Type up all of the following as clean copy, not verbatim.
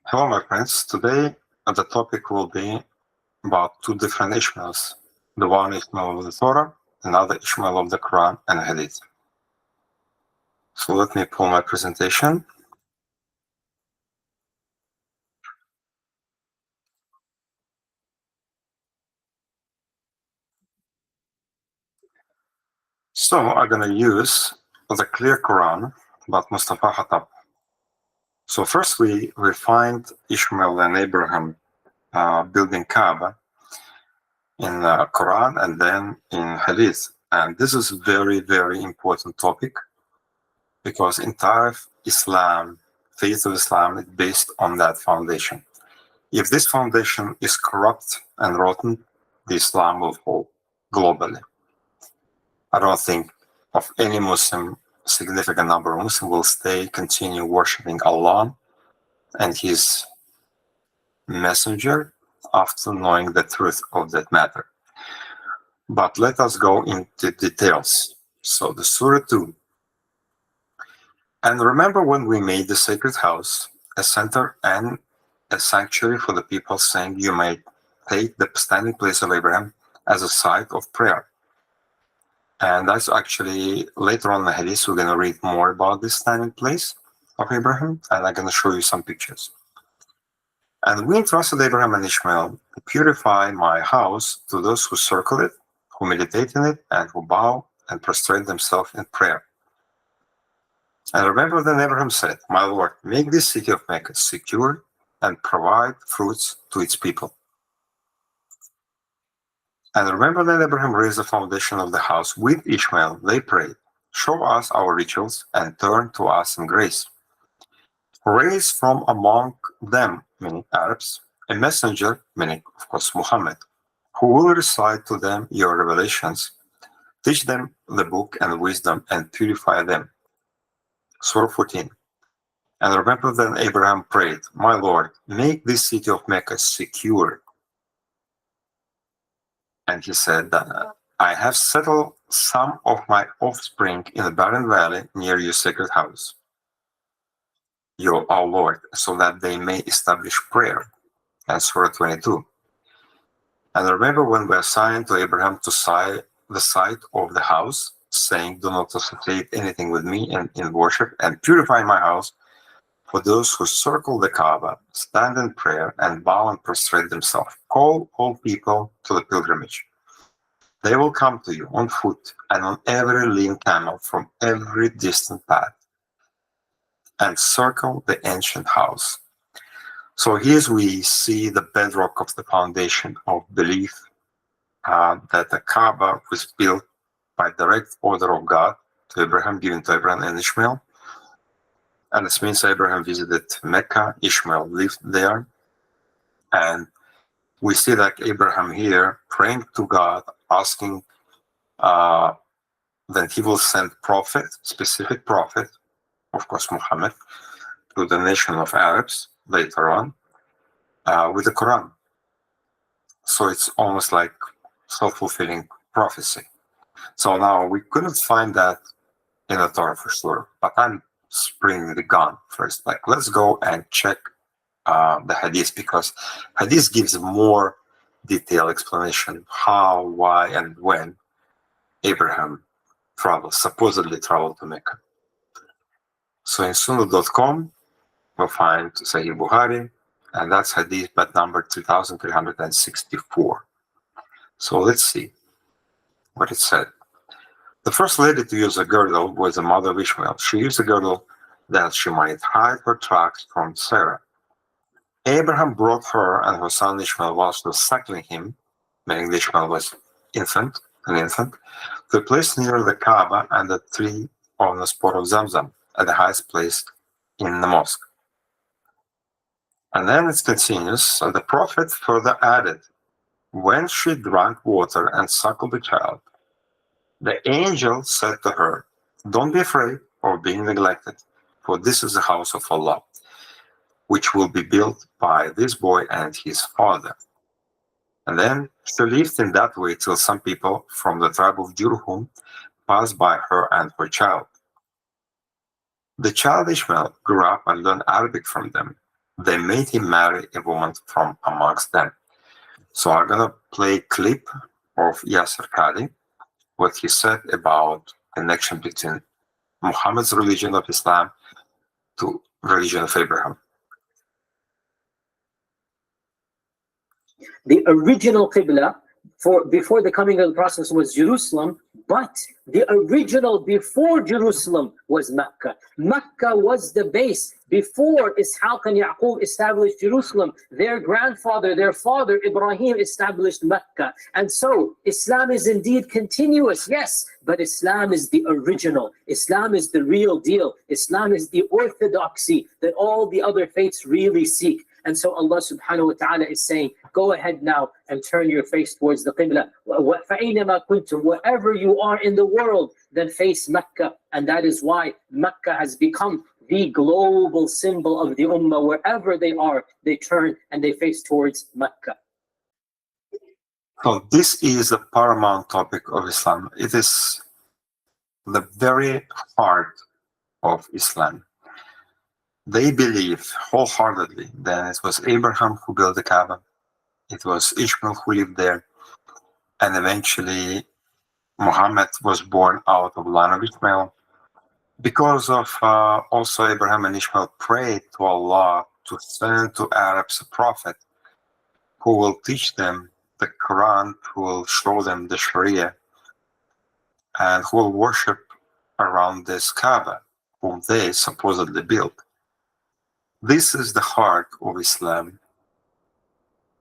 Hello, my friends. Today, the topic will be about two different Ishmaels. The one Ishmael of the Torah, another Ishmael of the Quran and Hadith. So let me pull my presentation. So I'm going to use the clear Quran about Mustafa Hatab. So first we find Ishmael and Abraham building Kaaba in Quran and then in Hadith. And this is a very, very important topic because entire Islam, faith of Islam, is based on that foundation. If this foundation is corrupt and rotten, the Islam will fall globally. I don't think of any Muslim, significant number of Muslims will continue worshipping Allah and His messenger after knowing the truth of that matter. But let us go into details. So the Surah 2. And remember when we made the sacred house a center and a sanctuary for the people, saying, you may take the standing place of Abraham as a site of prayer. And that's actually, later on in the Hadith, we're going to read more about this standing place of Abraham, and I'm going to show you some pictures. And we entrusted Abraham and Ishmael to purify my house to those who circle it, who meditate in it, and who bow and prostrate themselves in prayer. And remember that Abraham said, my Lord, make this city of Mecca secure and provide fruits to its people. And remember that Abraham raised the foundation of the house with Ishmael. They prayed, show us our rituals and turn to us in grace. Raise from among them, meaning Arabs, a messenger, meaning, of course, Muhammad, who will recite to them your revelations, teach them the book and wisdom, and purify them. Surah 14. And remember that Abraham prayed, my Lord, make this city of Mecca secure. And he said, I have settled some of my offspring in the barren valley near your sacred house, our Lord, so that they may establish prayer. And Surah 22. And remember when we assigned to Abraham to the site of the house, saying, do not associate anything with me in worship, and purify my house for those who circle the Kaaba, stand in prayer, and bow and prostrate themselves. Call all people to the pilgrimage. They will come to you on foot and on every lean camel from every distant path, and circle the ancient house. So here we see the bedrock of the foundation of belief that the Kaaba was built by direct order of God to Abraham, given to Abraham and Ishmael. And this means Abraham visited Mecca, Ishmael lived there. And we see that Abraham here praying to God, asking that he will send prophet, specific prophet, of course Muhammad, to the nation of Arabs later on with the Quran. So it's almost like self-fulfilling prophecy. So now we couldn't find that in the Torah for sure, but I'm springing the gun first. Like, let's go and check the Hadith, because Hadith gives more detailed explanation how, why, and when Abraham supposedly traveled to Mecca. So in Sunnah.com, we'll find Sahih Bukhari, and that's Hadith but number 2364. So let's see what it said. The first lady to use a girdle was the mother of Ishmael. She used a girdle that she might hide her tracks from Sarah. Abraham brought her and her son Ishmael, whilst was suckling him, meaning Ishmael was an infant, to a place near the Kaaba and the tree on the spot of Zamzam, at the highest place in the mosque. And then it continues, the prophet further added, when she drank water and suckled the child, the angel said to her, don't be afraid of being neglected, for this is the house of Allah, which will be built by this boy and his father. And then she lived in that way till some people from the tribe of Jurhum passed by her and her child. The child Ishmael grew up and learned Arabic from them. they made him marry a woman from amongst them. So I'm gonna play a clip of Yasser Qadi, what he said about connection between Muhammad's religion of Islam to religion of Abraham. The original Qibla before the coming of the Prophet was Jerusalem, but the original before Jerusalem was Mecca. Mecca was the base. Before Ishaq and Yaqub established Jerusalem, their grandfather, their father Ibrahim established Mecca. And so Islam is indeed continuous, yes, but Islam is the original. Islam is the real deal. Islam is the orthodoxy that all the other faiths really seek. And so Allah subhanahu wa ta'ala is saying, go ahead now and turn your face towards the Qibla. فَأَيْنَمَا كُنْتُمْ, wherever you are in the world, then face Mecca. And that is why Mecca has become the global symbol of the Ummah. Wherever they are, they turn and they face towards Mecca. So this is the paramount topic of Islam. It is the very heart of Islam. They believe wholeheartedly that it was Abraham who built the Kaaba, it was Ishmael who lived there, and eventually Muhammad was born out of line of Ishmael. Because of also Abraham and Ishmael prayed to Allah to send to Arabs a prophet who will teach them the Qur'an, who will show them the Sharia, and who will worship around this Kaaba, whom they supposedly built. This is the heart of Islam.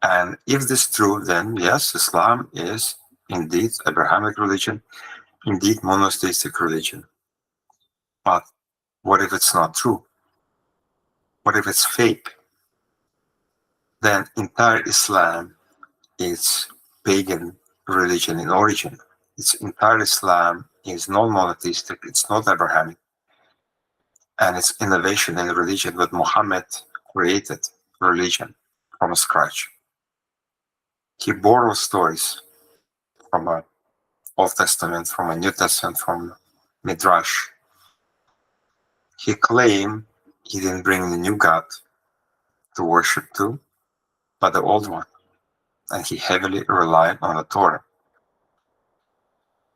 And if this is true, then yes, Islam is indeed Abrahamic religion, indeed monotheistic religion. But what if it's not true? What if it's fake? Then entire Islam is pagan religion in origin. Its entire Islam is non-monotheistic, it's not Abrahamic. And it's innovation in religion that Muhammad created religion from scratch. He borrowed stories from an Old Testament, from a New Testament, from Midrash. He claimed he didn't bring the new God to worship to, but the old one. And he heavily relied on the Torah.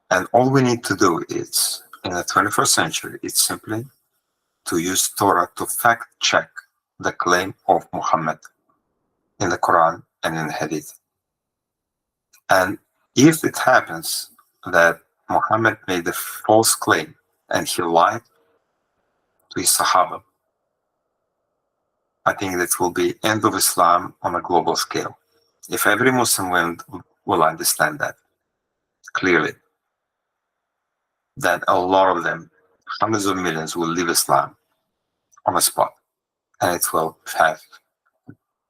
And all we need to do is, in the 21st century, it's simply to use Torah to fact check the claim of Muhammad in the Quran and in the Hadith. And if it happens that Muhammad made a false claim and he lied to his Sahaba, I think that will be end of Islam on a global scale. If every Muslim will understand that clearly, then a lot of them, hundreds of millions, will leave Islam on the spot, and it will have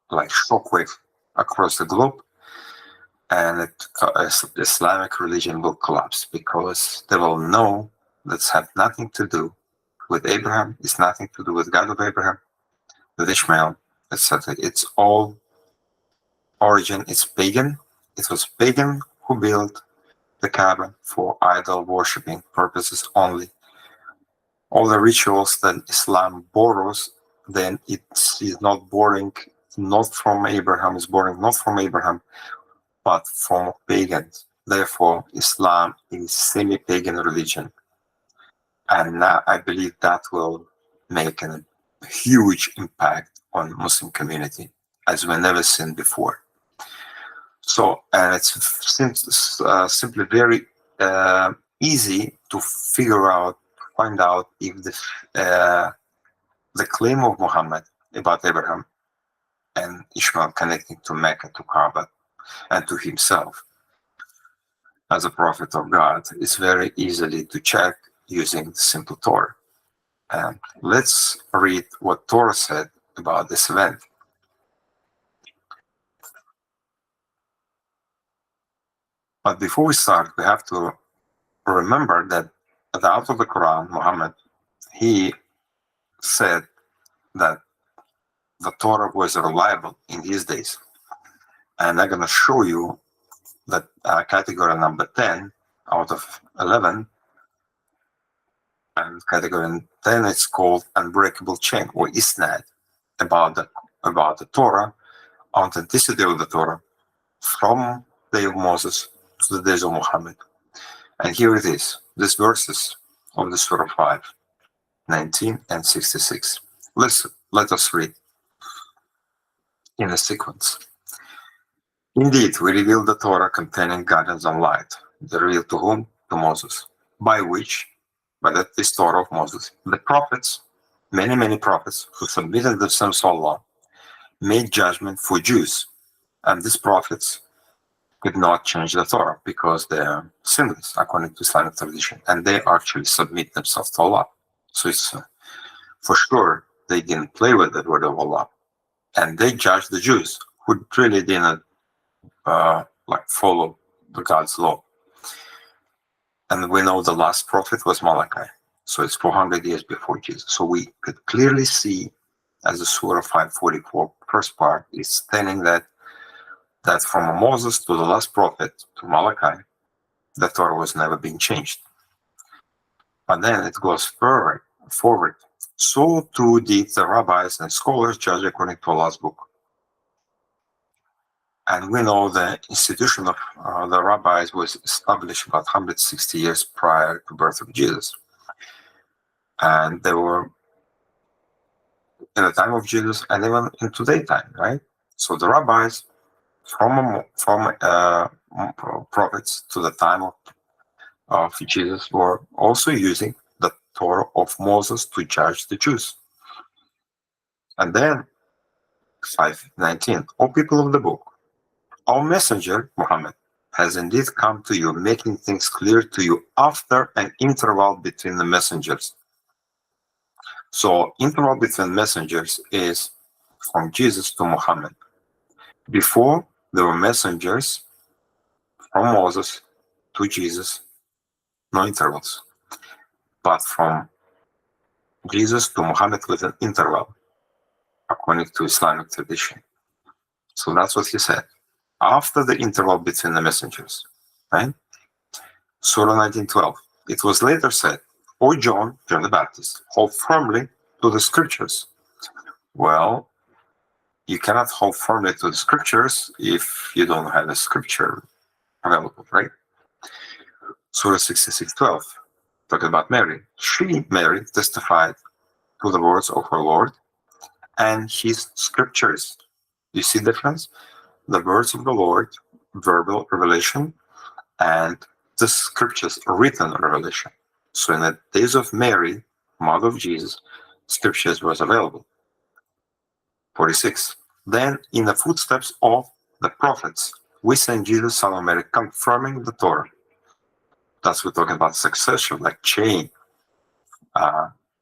like shockwave across the globe, and Islamic religion will collapse because they will know that's have nothing to do with Abraham, it's nothing to do with God of Abraham, with Ishmael, etc. It's all origin, it's pagan. It was pagan who built the Kaaba for idol worshipping purposes only. All the rituals that Islam borrows, then it is not borrowing not from Abraham, it's borrowing not from Abraham, but from pagans. Therefore, Islam is semi-pagan religion. And I believe that will make a huge impact on Muslim community as we've never seen before. So, and it's simply very easy to find out if the claim of Muhammad about Abraham and Ishmael connecting to Mecca, to Kaaba, and to himself as a prophet of God is very easily to check using the simple Torah. And let's read what Torah said about this event. But before we start, we have to remember that at the out of the Quran, Muhammad, he said that the Torah was reliable in his days. And I'm going to show you that category number 10 out of 11. And category 10 is called unbreakable chain, or isnad, about the about the Torah, authenticity of the Torah, from the day of Moses to the days of Muhammad. And here it is, these verses of the Surah 5, 19 and 66. Listen, let us read in a sequence. Indeed, we revealed the Torah containing guidance and light, the revealed to whom? To Moses, by that is Torah of Moses, the prophets, many prophets who submitted themselves to Allah, made judgment for Jews, and these prophets could not change the Torah because they are sinless according to Islamic tradition, and they actually submit themselves to Allah. So it's for sure they didn't play with the word of Allah, and they judged the Jews who really didn't follow the God's law. And we know the last prophet was Malachi, so it's 400 years before Jesus. So we could clearly see, as the Surah 544 first part is telling that from Moses to the last prophet to Malachi, the Torah was never being changed. But then it goes forward. So too did the rabbis and scholars judge according to Allah's book. And we know the institution of the rabbis was established about 160 years prior to the birth of Jesus. And they were in the time of Jesus and even in today's time, right? So the rabbis from prophets to the time of Jesus were also using the Torah of Moses to judge the Jews. And then 5:19, O people of the book, our messenger, Muhammad, has indeed come to you, making things clear to you after an interval between the messengers. So interval between messengers is from Jesus to Muhammad. Before, there were messengers from Moses to Jesus, no intervals. But from Jesus to Muhammad with an interval, according to Islamic tradition. So that's what he said. After the interval between the messengers, right? Surah 19:12. It was later said, O John the Baptist, hold firmly to the scriptures. Well, you cannot hold firmly to the scriptures if you don't have a scripture available, right? Surah 66:12, talking about Mary. She, Mary, testified to the words of her Lord and his scriptures. You see the difference? The words of the Lord, verbal revelation, and the scriptures, written revelation. So in the days of Mary, mother of Jesus, scriptures was available. 46. Then in the footsteps of the prophets, we send Jesus, son of Mary, confirming the Torah. That's we're talking about succession, like chain.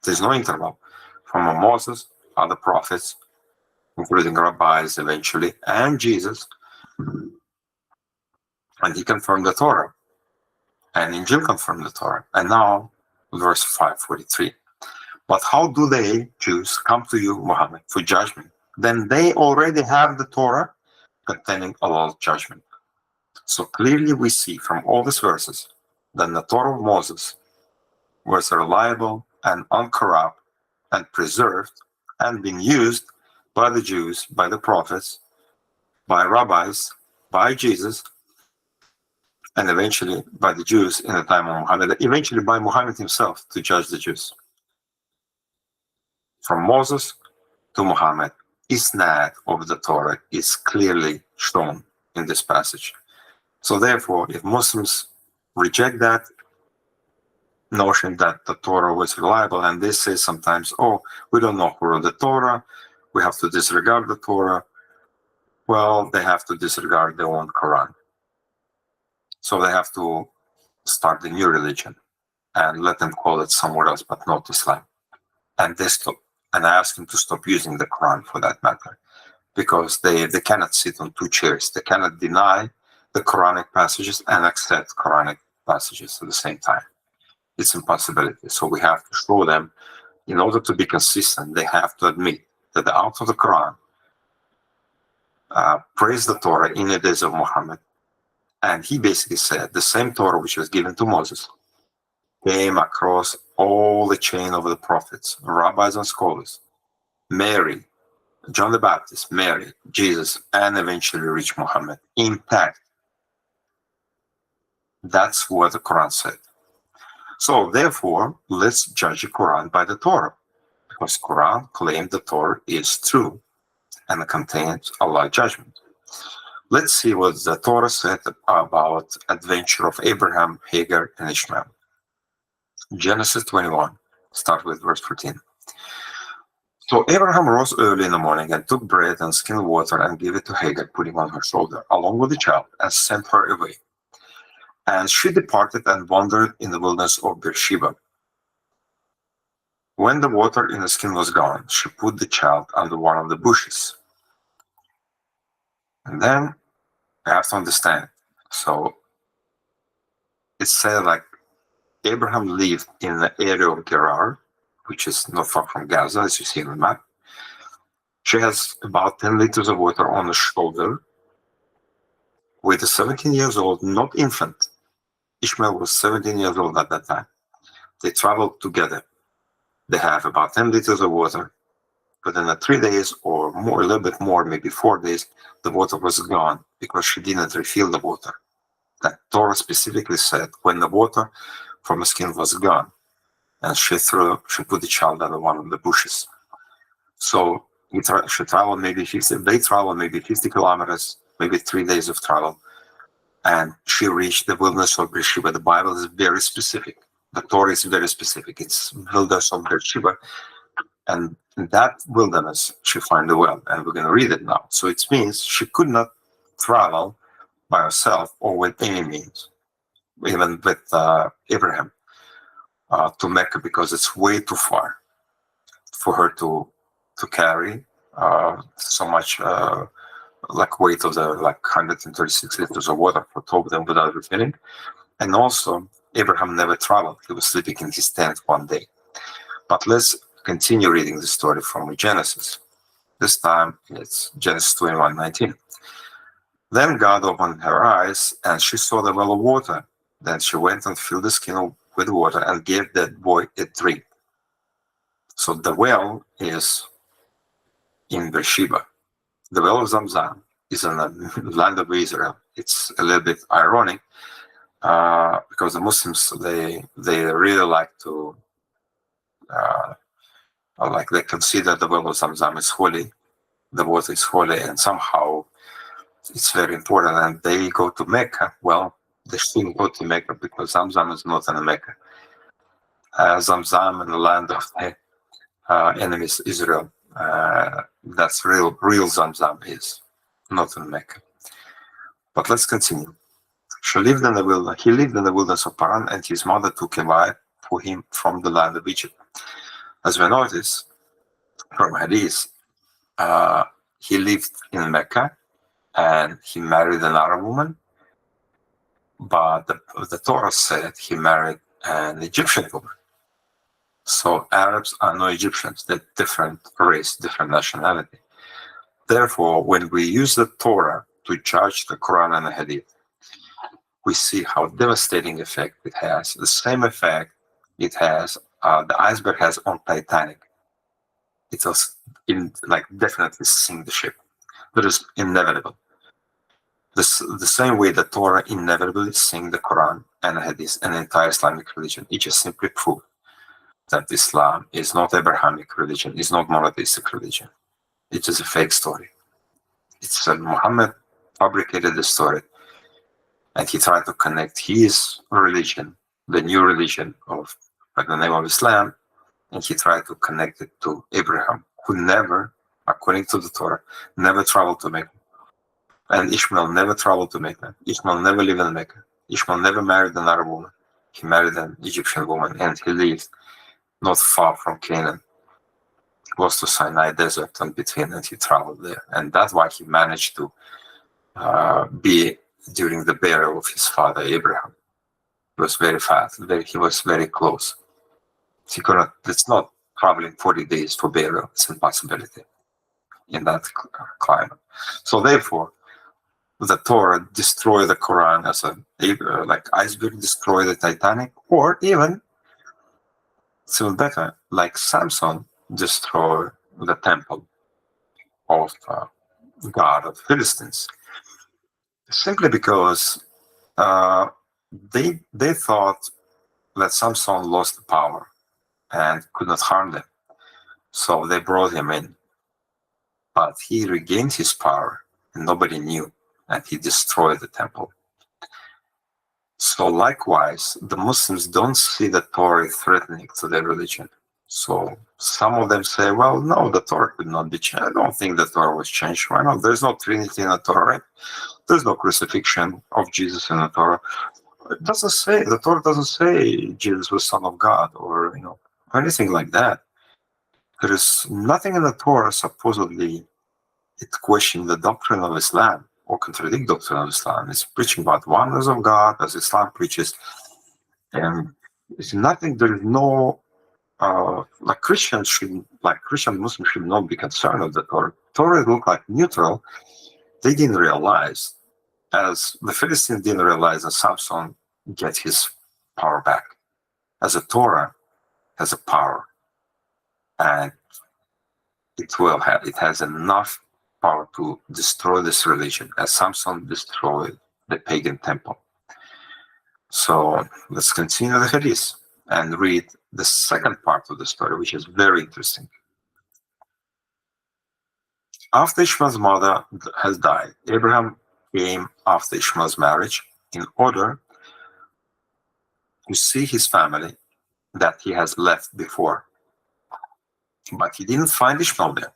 There's no interval. From Moses, other prophets, including rabbis eventually, and Jesus. And he confirmed the Torah. And Injil confirmed the Torah. And now, verse 543. But how do they, Jews, come to you, Muhammad, for judgment? Then they already have the Torah containing Allah's judgment. So clearly we see from all these verses that the Torah of Moses was reliable and uncorrupt and preserved and being used by the Jews, by the prophets, by rabbis, by Jesus, and eventually by the Jews in the time of Muhammad, eventually by Muhammad himself to judge the Jews. From Moses to Muhammad, isnad of the Torah is clearly shown in this passage. So therefore, if Muslims reject that notion that the Torah was reliable, and they say sometimes, oh, we don't know who wrote the Torah, we have to disregard the Torah, well, they have to disregard their own Qur'an. So they have to start a new religion and let them call it somewhere else, but not Islam. And they stop. And I ask them to stop using the Quran for that matter, because they cannot sit on two chairs. They cannot deny the Quranic passages and accept Quranic passages at the same time. It's impossibility. So we have to show them, in order to be consistent, they have to admit that the out of the Quran praised the Torah in the days of Muhammad. And he basically said the same Torah which was given to Moses came across all the chain of the prophets, rabbis and scholars. Mary, John the Baptist, Mary, Jesus, and eventually reach Muhammad intact. That's what the Quran said. So therefore, let's judge the Quran by the Torah, because Quran claimed the Torah is true and contains Allah's judgment. Let's see what the Torah said about adventure of Abraham, Hagar, and Ishmael. Genesis 21, start with verse 14. So Abraham rose early in the morning and took bread and skimmed water and gave it to Hagar, putting on her shoulder, along with the child, and sent her away. And she departed and wandered in the wilderness of Beersheba. When the water in the skin was gone, she put the child under one of the bushes. And then I have to understand. So it said like Abraham lived in the area of Gerar, which is not far from Gaza, as you see on the map. She has about 10 liters of water on the shoulder with a 17 years old, not infant. Ishmael was 17 years old at that time. They traveled together. They have about 10 liters of water. But in the 3 days or more, a little bit more, maybe 4 days, the water was gone because she didn't refill the water. That Torah specifically said when the water from the skin was gone, and she put the child under one of the bushes. So she traveled maybe 50, they traveled maybe 50 kilometers, maybe 3 days of travel, and she reached the wilderness of Beersheba. The Bible is very specific. The Torah is very specific. It's wilderness of Beersheba, and in that wilderness she found the well, and we're going to read it now. So it means she could not travel by herself or with any means, even with Abraham, to Mecca, because it's way too far for her to carry so much like weight of the like 136 liters of water for 2 of them without refilling. And also Abraham never traveled. He was sleeping in his tent one day. But let's continue reading the story from Genesis. This time it's Genesis 21:19. Then God opened her eyes and she saw the well of water. Then she went and filled the skin with water and gave that boy a drink. So the well is in Beersheba. The well of Zamzam is in the land of Israel. It's a little bit ironic because the Muslims, they really like to, they consider the well of Zamzam is holy, the water is holy, and somehow it's very important. And they go to Mecca. Well, they shouldn't go to Mecca because Zamzam is not in Mecca. Zamzam in the land of the enemies Israel. That's real Zamzam is, not in Mecca. But let's continue. He lived in the wilderness of Paran, and his mother took a wife for him from the land of Egypt. As we notice from Hadith, he lived in Mecca and he married an Arab woman, but the Torah said he married an Egyptian woman. So Arabs are no Egyptians. They're different race, different nationality. Therefore, when we use the Torah to judge the Quran and the Hadith, we see how devastating effect it has. The same effect it has, the iceberg has on Titanic. It was definitely sink the ship. That is inevitable. The same way the Torah inevitably sink the Quran and the Hadith and the entire Islamic religion. It just simply proved that Islam is not Abrahamic religion, is not monotheistic religion. It is a fake story. It's Muhammad fabricated the story, and he tried to connect his religion, the new religion of the name of Islam, and he tried to connect it to Abraham, who never, according to the Torah, never traveled to Mecca. And Ishmael never traveled to Mecca. Ishmael never lived in Mecca. Ishmael never married an Arab woman. He married an Egyptian woman, and he lived not far from Canaan, close to Sinai Desert and between, and he traveled there. And that's why he managed to be during the burial of his father Abraham. He was very fast, he was very close. He could not, it's not traveling 40 days for burial, it's an impossibility in that climate. So therefore, the Torah destroyed the Quran as like iceberg destroyed the Titanic, or even still better, like Samson destroyed the temple. of God of Philistines, simply because they thought that Samson lost the power and could not harm them. So they brought him in. But he regained his power, and nobody knew, and he destroyed the temple. So likewise, the Muslims don't see the Torah threatening to their religion. So some of them say, well, no, the Torah could not be changed. I don't think the Torah was changed. Why not? There's no Trinity in the Torah, right? There's no crucifixion of Jesus in the Torah. It doesn't say, the Torah doesn't say Jesus was Son of God or, or anything like that. There is nothing in the Torah supposedly it questions the doctrine of Islam or contradict doctrine of Islam. It's preaching about oneness of God as Islam preaches. And it's nothing, there is no, Christian Muslims should not be concerned with the Torah. Torah look like neutral. They didn't realize, as the Philistines didn't realize that Samson get his power back. As a Torah has a power. And it has enough power to destroy this religion, as Samson destroyed the pagan temple. So let's continue the hadith and read the second part of the story, which is very interesting. After Ishmael's mother has died, Abraham came after Ishmael's marriage in order to see his family that he has left before. But he didn't find Ishmael there.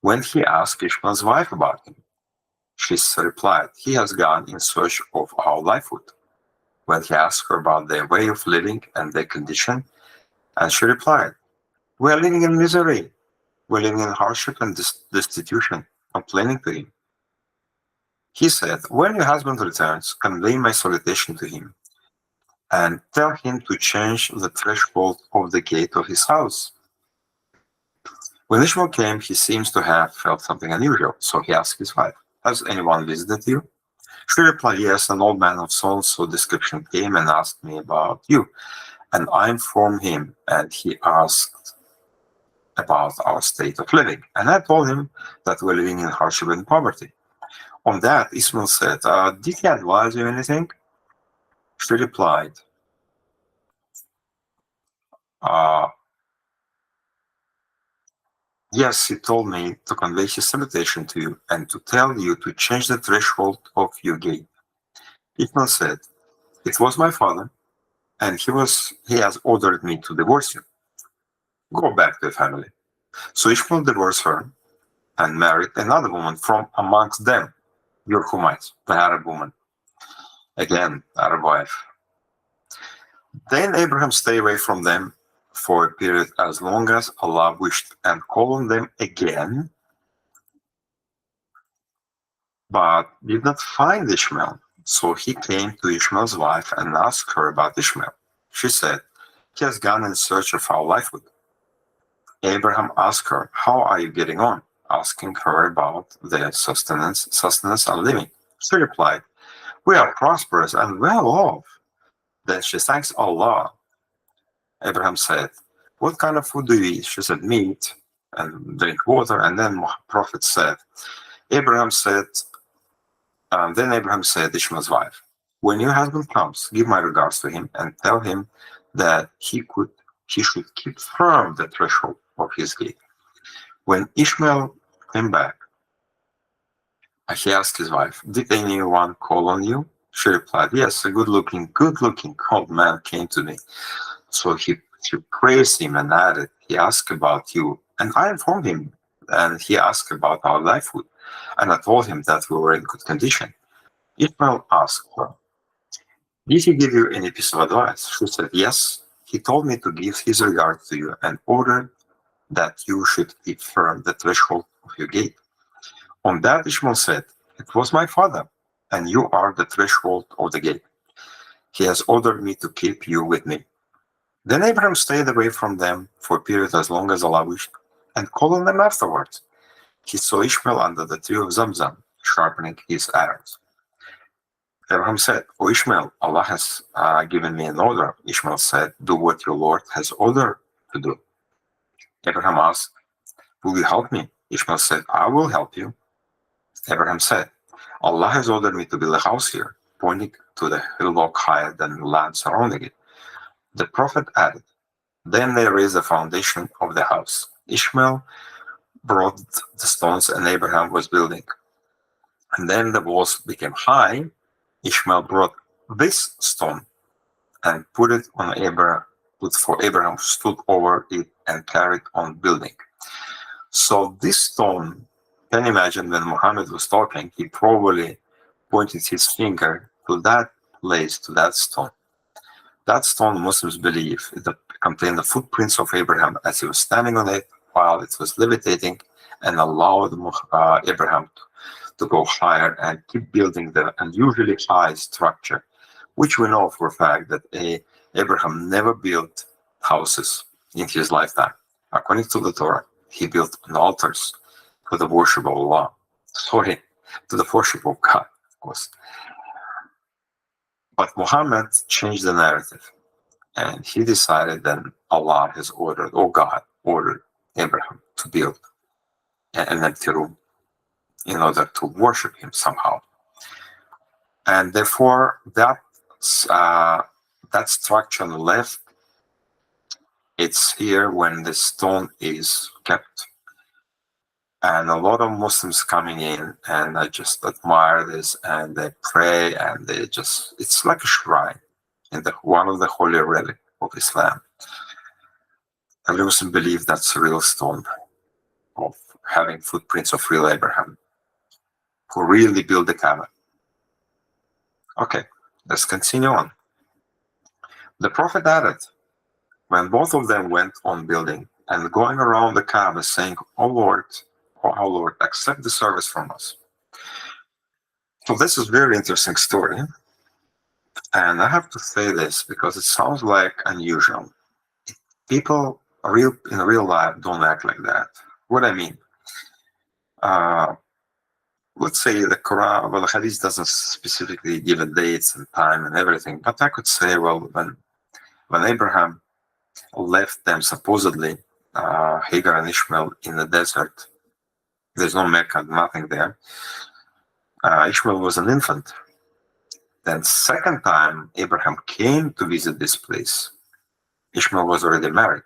When he asked Ishmael's wife about him, she replied, he has gone in search of our livelihood. When he asked her about their way of living and their condition, and she replied, we are living in misery. We're living in hardship and destitution, complaining to him. He said, when your husband returns, convey my salutation to him and tell him to change the threshold of the gate of his house. When Ishmael came, he seems to have felt something unusual, so he asked his wife, has anyone visited you? She replied, yes, an old man of so-and-so description came and asked me about you. And I informed him, and he asked about our state of living. And I told him that we're living in hardship and poverty. On that, Ishmael said, did he advise you anything? She replied, yes, he told me to convey his salutation to you and to tell you to change the threshold of your gate. Ishmael said, it was my father, and he has ordered me to divorce you. Go back to your family. So Ishmael divorced her and married another woman from amongst them, your Humites, the Arab woman. Again, Arab wife. Then Abraham stayed away from them for a period as long as Allah wished, and called on them again, but did not find Ishmael. So he came to Ishmael's wife and asked her about Ishmael. She said, he has gone in search of our livelihood. Abraham asked her, how are you getting on? Asking her about their sustenance and living. She replied, we are prosperous and well off. Then she thanks Allah. Abraham said, what kind of food do you eat? She said, meat and drink water. And then Prophet said, then Abraham said, Ishmael's wife, when your husband comes, give my regards to him and tell him that he should keep firm the threshold of his gate. When Ishmael came back, he asked his wife, did anyone call on you? She replied, yes, a good-looking old man came to me. So she praised him and added, he asked about you. And I informed him, and he asked about our livelihood. And I told him that we were in good condition. Ishmael asked her, did he give you any piece of advice? She said, yes. He told me to give his regards to you and ordered that you should keep firm the threshold of your gate. On that, Ishmael said, it was my father, and you are the threshold of the gate. He has ordered me to keep you with me. Then Abraham stayed away from them for a period as long as Allah wished, and called on them afterwards. He saw Ishmael under the tree of Zamzam, sharpening his arrows. Abraham said, O Ishmael, Allah has given me an order. Ishmael said, do what your Lord has ordered to do. Abraham asked, will you help me? Ishmael said, I will help you. Abraham said, Allah has ordered me to build a house here, pointing to the hillock higher than the land surrounding it. The prophet added, then they raised the foundation of the house. Ishmael brought the stones and Abraham was building. And then the walls became high. Ishmael brought this stone and put it on Abraham, for Abraham stood over it and carried on building. So this stone, can you imagine when Muhammad was talking, he probably pointed his finger to that place, to that stone. That stone, Muslims believe, it contained the footprints of Abraham as he was standing on it while it was levitating, and allowed Abraham to go higher and keep building the unusually high structure, which we know for a fact that Abraham never built houses in his lifetime. According to the Torah, he built altars for the worship of Allah. Sorry, to the worship of God, of course. But Muhammad changed the narrative, and he decided that Allah has ordered, or God ordered Abraham to build an empty room in order to worship him somehow. And therefore, that structure on the left, it's here when the stone is kept. And a lot of Muslims coming in, and I just admire this, and they pray, and they just, it's like a shrine in one of the holy relics of Islam. Every Muslim believes that's a real stone of having footprints of real Abraham, who really built the Kaaba. Okay, let's continue on. The Prophet added, when both of them went on building and going around the Kaaba saying, O Lord, accept the service from us. So this is a very interesting story. And I have to say this because it sounds like unusual. People in real life don't act like that. What I mean, let's say the Quran, well, the Hadith doesn't specifically give a dates and time and everything, but I could say, well, when Abraham left them supposedly, Hagar and Ishmael in the desert, there's no Mecca, nothing there. Ishmael was an infant. Then second time Abraham came to visit this place, Ishmael was already married.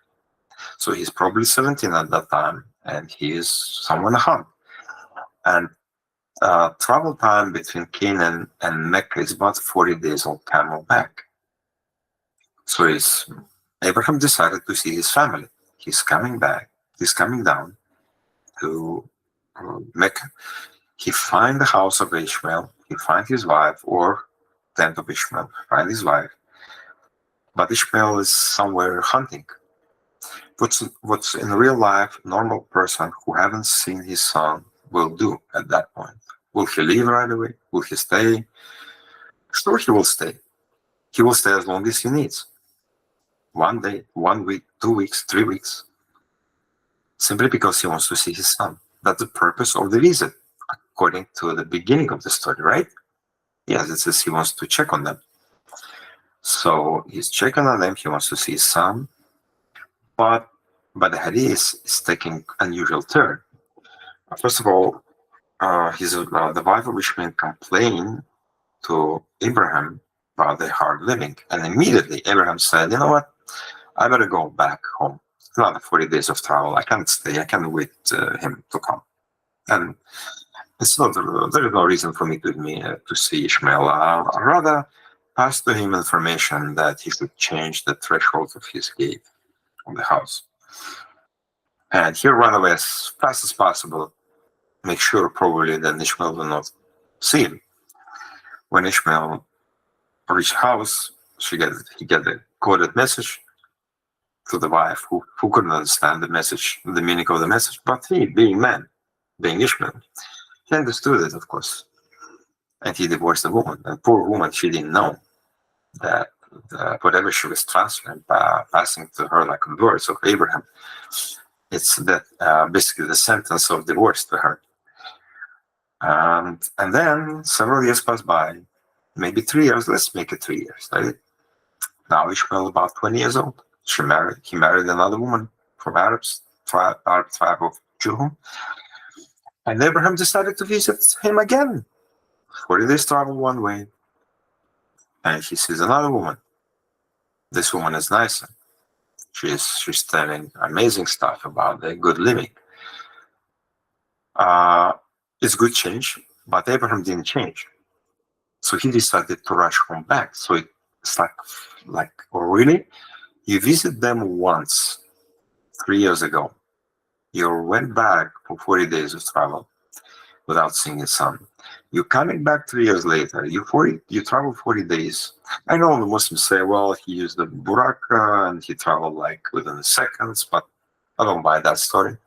So he's probably 17 at that time, and he is somewhere in a hump. And travel time between Canaan and Mecca is about 40 days on camel back. So Abraham decided to see his family. He's coming back. He's coming down to Mecca. He finds the house of Ishmael. He finds his wife, or tent of Ishmael. Find his wife. But Ishmael is somewhere hunting. What's in real life, normal person who haven't seen his son will do at that point. Will he leave right away? Will he stay? Sure, he will stay. He will stay as long as he needs. 1 day, 1 week, 2 weeks, 3 weeks. Simply because he wants to see his son. That's the purpose of the visit, according to the beginning of the story, right? Yes, it says he wants to check on them. So he's checking on them, he wants to see his son. But the hadith is taking unusual turn. First of all, the wife of Ishmael complained to Abraham about their hard living. And immediately Abraham said, you know what? I better go back home. It's another 40 days of travel. I can't stay. I can't wait him to come. And there is no reason for me to see Ishmael. Rather, pass to him information that he should change the threshold of his gate of the house. And he'll run away as fast as possible. Make sure probably that Ishmael will not see him. When Ishmael reached the house, he get the coded message to the wife, who couldn't understand the meaning of the message, but he, being man, being Ishmael, he understood it, of course. And he divorced the woman. And poor woman, she didn't know that whatever she was transferring, passing to her like a words of Abraham, it's basically the sentence of divorce to her. And then several years passed by, maybe 3 years. Let's make it 3 years. Right? Now Ishmael about 20 years old. He married another woman from Arab tribe of Jew. And Abraham decided to visit him again. 40 days travel one way. And he sees another woman. This woman is nicer. She's telling amazing stuff about the good living. It's good change, but Abraham didn't change. So he decided to rush home back. So it's like, oh, really? You visit them once, 3 years ago. You went back for 40 days of travel without seeing his son. You're coming back 3 years later. You travel 40 days. I know the Muslims say, well, he used the buraka and he traveled like within seconds, but I don't buy that story.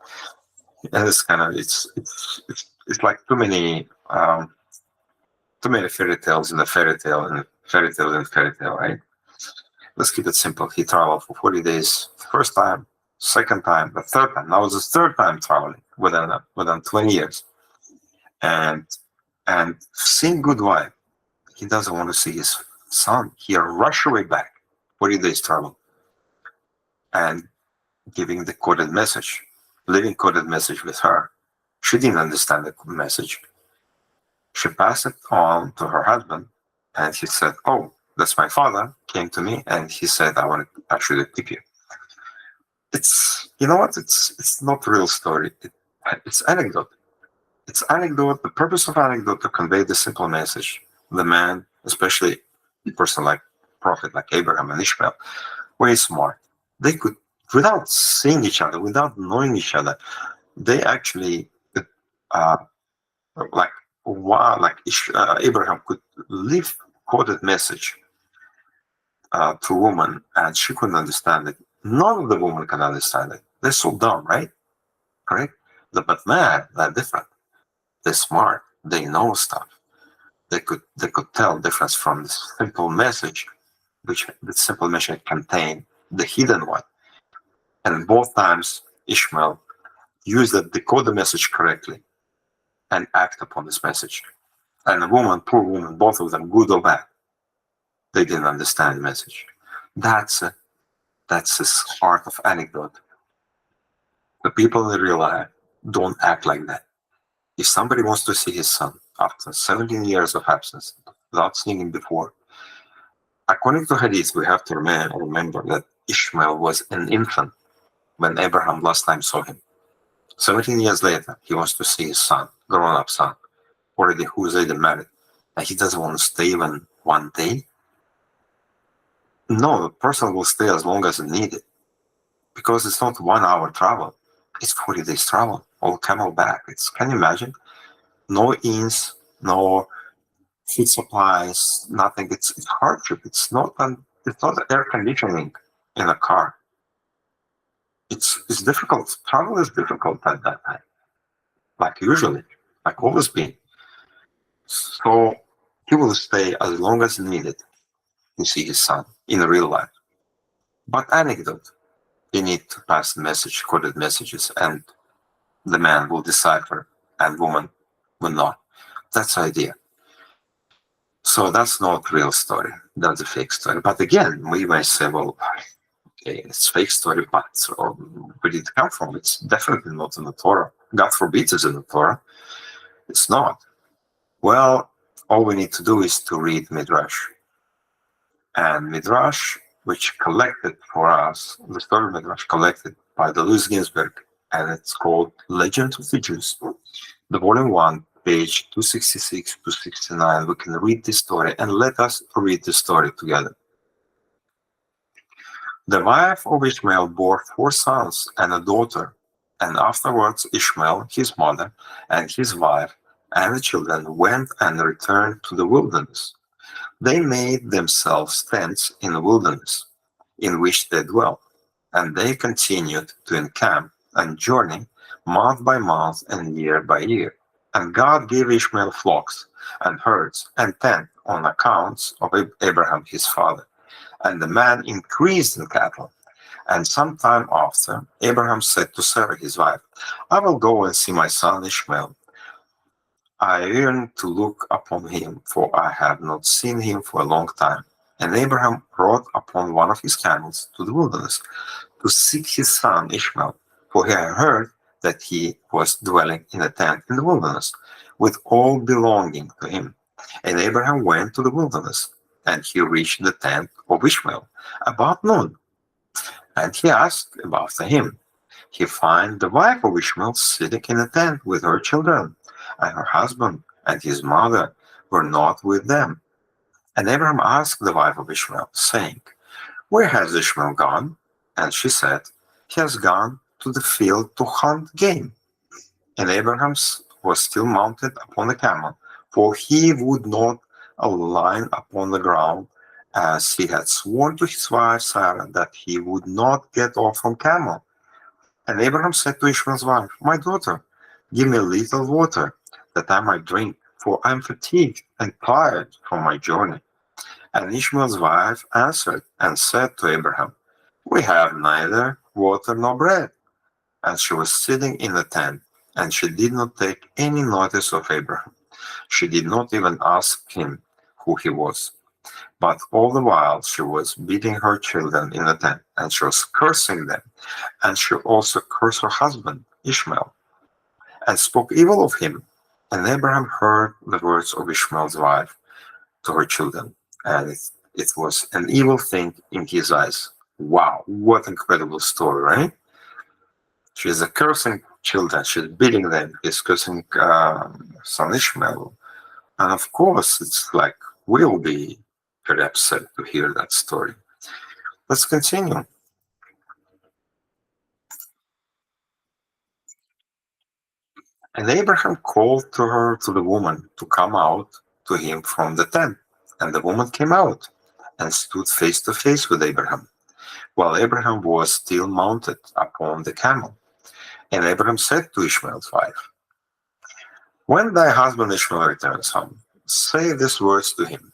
And it's kind of it's like too many fairy tales in a fairy tale and fairy tale and fairy tale, right? Let's keep it simple. He traveled for 40 days, first time, second time, the third time. Now it's his third time traveling within 20 years. And seeing goodbye, he doesn't want to see his son. He rushed away back, 40 days travel, and giving the coded message, living coded message with her. She didn't understand the message. She passed it on to her husband, and he said, oh, that's my father, came to me, and he said, I should keep you. It's, you know what, it's not a real story. It's anecdote. It's anecdote, the purpose of anecdote to convey the simple message. The man, especially a person like prophet like Abraham and Ishmael, very smart. They could, without seeing each other, without knowing each other, they actually, Abraham could leave coded message to a woman, and she couldn't understand it. None of the women can understand it. They're so dumb, right? Correct? But man, they're different. They're smart. They know stuff. They could tell difference from the simple message, which the simple message contained the hidden one. And both times Ishmael used the decode the message correctly and act upon this message. And the woman, poor woman, both of them, good or bad, they didn't understand the message. That's the heart of anecdote. The people in real life don't act like that. If somebody wants to see his son after 17 years of absence, without seeing him before, according to Hadith, we have to remember that Ishmael was an infant when Abraham last time saw him. 17 years later, he wants to see his son, grown-up son, who's already married, and he doesn't want to stay even one day. No, the person will stay as long as needed, because it's not 1 hour travel, it's 40 days travel, all camel back. Can you imagine? No inns, no food supplies, nothing. It's hardship. It's not air conditioning in a car. It's difficult. Travel is difficult at that time, like usually, like always been. So he will stay as long as needed to see his son in real life. But anecdote, you need to pass the message, coded messages, and the man will decipher and woman will not. That's the idea. So that's not real story. That's a fake story. But again, we may say, well, okay, it's fake story, but where did it come from? It's definitely not in the Torah. God forbid it's in the Torah. It's not. Well, all we need to do is to read Midrash. And Midrash, which collected for us, the story of Midrash collected by the Louis Ginsberg, and it's called Legend of the Jews. The volume 1, page 266 to 69. We can read this story, and let us read the story together. The wife of Ishmael bore 4 sons and a daughter, and afterwards Ishmael, his mother, and his wife, and the children went and returned to the wilderness. They made themselves tents in the wilderness, in which they dwelt, and they continued to encamp and journey month by month and year by year. And God gave Ishmael flocks and herds and tent on accounts of Abraham his father. And the man increased in cattle. And some time after, Abraham said to Sarah his wife, I will go and see my son Ishmael. I yearn to look upon him, for I have not seen him for a long time. And Abraham rode upon one of his camels to the wilderness to seek his son Ishmael, for he had heard that he was dwelling in a tent in the wilderness, with all belonging to him. And Abraham went to the wilderness, and he reached the tent of Ishmael about noon. And he asked after him. He found the wife of Ishmael sitting in a tent with her children, and her husband and his mother were not with them. And Abraham asked the wife of Ishmael, saying, "Where has Ishmael gone?" And she said, "He has gone to the field to hunt game." And Abraham was still mounted upon the camel, for he would not align upon the ground, as he had sworn to his wife Sarah that he would not get off from camel. And Abraham said to Ishmael's wife, "My daughter, give me a little water, that I might drink, for I am fatigued and tired from my journey." And Ishmael's wife answered and said to Abraham, "We have neither water nor bread." And she was sitting in the tent, and she did not take any notice of Abraham. She did not even ask him who he was. But all the while she was beating her children in the tent, and she was cursing them. And she also cursed her husband, Ishmael, and spoke evil of him. And Abraham heard the words of Ishmael's wife to her children, and it was an evil thing in his eyes. Wow, what incredible story, right? She's cursing children, she's beating them, he's cursing son Ishmael. And of course, it's like, we'll be very upset to hear that story. Let's continue. And Abraham called to the woman to come out to him from the tent. And the woman came out and stood face to face with Abraham, while Abraham was still mounted upon the camel. And Abraham said to Ishmael's wife, "When thy husband Ishmael returns home, say these words to him.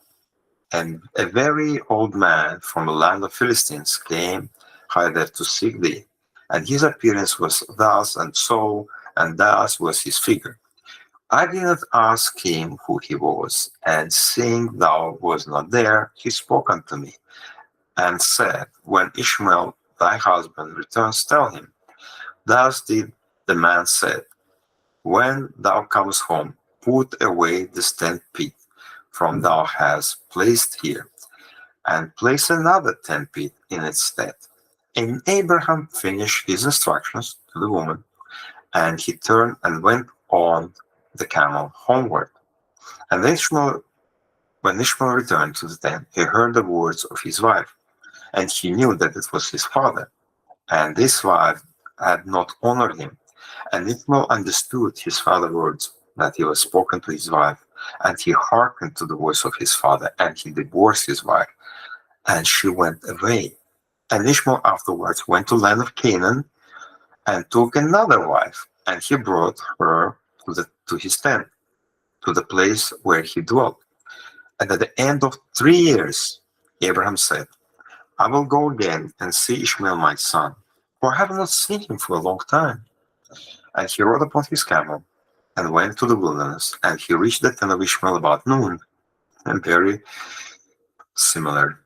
And a very old man from the land of Philistines came hither to seek thee, and his appearance was thus and so, and thus was his figure. I did not ask him who he was, and seeing thou was not there, he spoke unto me, and said, When Ishmael thy husband returns, tell him, Thus did the man said, When thou comest home, put away this tent pit from thou hast placed here, and place another tent pit in its stead." And Abraham finished his instructions to the woman, and he turned and went on the camel homeward. And when Ishmael returned to the tent, he heard the words of his wife, and he knew that it was his father. And this wife had not honored him. And Ishmael understood his father's words, that he was spoken to his wife, and he hearkened to the voice of his father, and he divorced his wife, and she went away. And Ishmael afterwards went to the land of Canaan, and took another wife, and he brought her to his tent, to the place where he dwelt. And at the end of 3 years, Abraham said, I will go again and see Ishmael my son, for I have not seen him for a long time. And he rode upon his camel, and went to the wilderness, and he reached the tent of Ishmael about noon, and very similar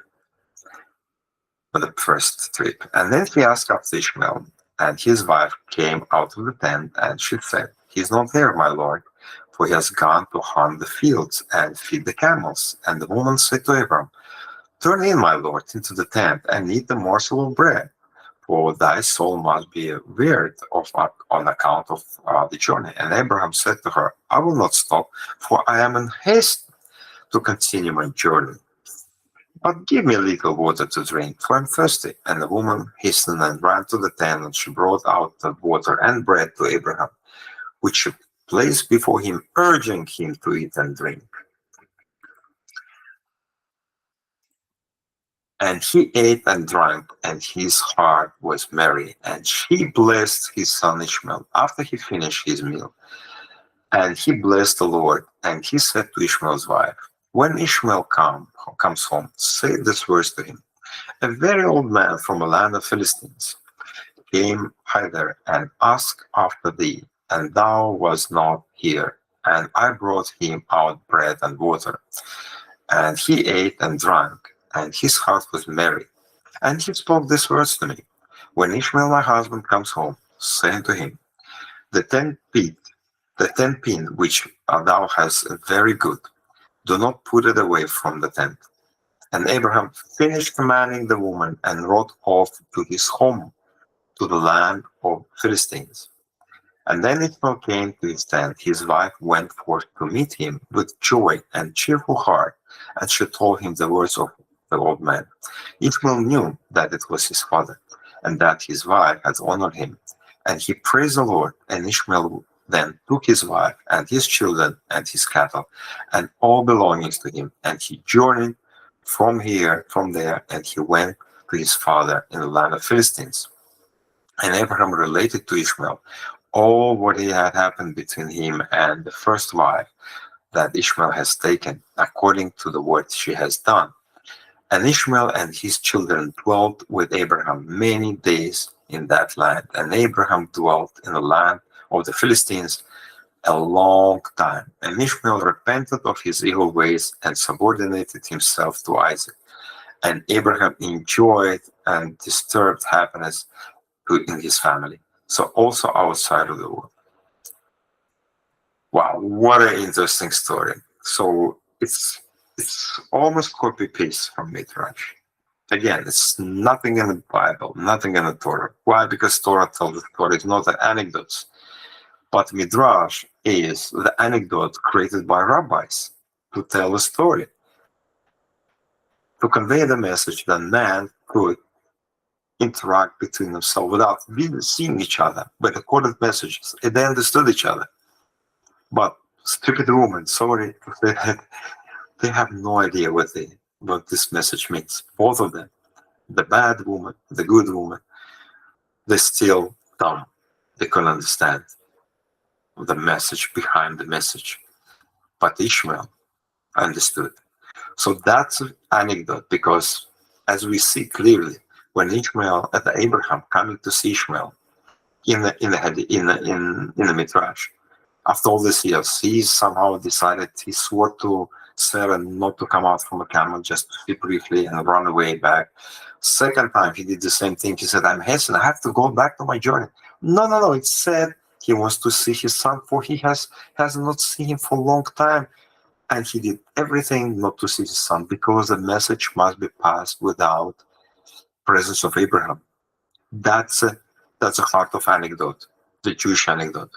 to the first trip. And then he asked after Ishmael, and his wife came out of the tent, and she said, He is not there, my lord, for he has gone to hunt the fields and feed the camels. And the woman said to Abram, Turn in, my lord, into the tent, and eat the morsel of bread, for thy soul must be wearied on account of the journey. And Abraham said to her, I will not stop, for I am in haste to continue my journey. But give me a little water to drink, for I am thirsty. And the woman hastened and ran to the tent, and she brought out the water and bread to Abraham, which she placed before him, urging him to eat and drink. And he ate and drank, and his heart was merry. And she blessed his son Ishmael after he finished his meal. And he blessed the Lord, and he said to Ishmael's wife, When Ishmael comes home, say this words to him. A very old man from a land of Philistines came hither and asked after thee, and thou wast not here. And I brought him out bread and water. And he ate and drank, and his heart was merry. And he spoke these words to me. When Ishmael my husband comes home, say unto him, The 10 pin which thou hast very good. Do not put it away from the tent. And Abraham finished commanding the woman and rode off to his home, to the land of Philistines. And then Ishmael came to his tent. His wife went forth to meet him with joy and cheerful heart, and she told him the words of the old man. Ishmael knew that it was his father, and that his wife had honored him. And he praised the Lord. And Ishmael then took his wife and his children and his cattle and all belongings to him, and he journeyed from there, and he went to his father in the land of Philistines. And Abraham related to Ishmael all what had happened between him and the first wife that Ishmael has taken, according to the work she has done. And Ishmael and his children dwelt with Abraham many days in that land. And Abraham dwelt in the land of the Philistines a long time. And Ishmael repented of his evil ways and subordinated himself to Isaac. And Abraham enjoyed and disturbed happiness in his family. So also outside of the world. Wow, what an interesting story. So it's almost copy-paste from Midrash. Again, it's nothing in the Bible, nothing in the Torah. Why? Because Torah tells the story. It's not an anecdote. But Midrash is the anecdote created by rabbis to tell a story, to convey the message that man could interact between themselves without really seeing each other, but recorded messages, and they understood each other. But stupid woman, sorry, they have no idea what this message means. Both of them, the bad woman, the good woman, they're still dumb. They couldn't understand the message behind the message. But Ishmael understood. So that's an anecdote, because as we see clearly, when Ishmael at Abraham coming to see Ishmael in the Midrash, after all these years, he somehow decided, he swore to Sarah not to come out from a camel, just to see briefly and run away back. Second time he did the same thing. He said, I'm hastening, I have to go back to my journey. No. It said he wants to see his son, for he has not seen him for a long time. And he did everything not to see his son, because the message must be passed without presence of Abraham. That's a heart of anecdote, the Jewish anecdote.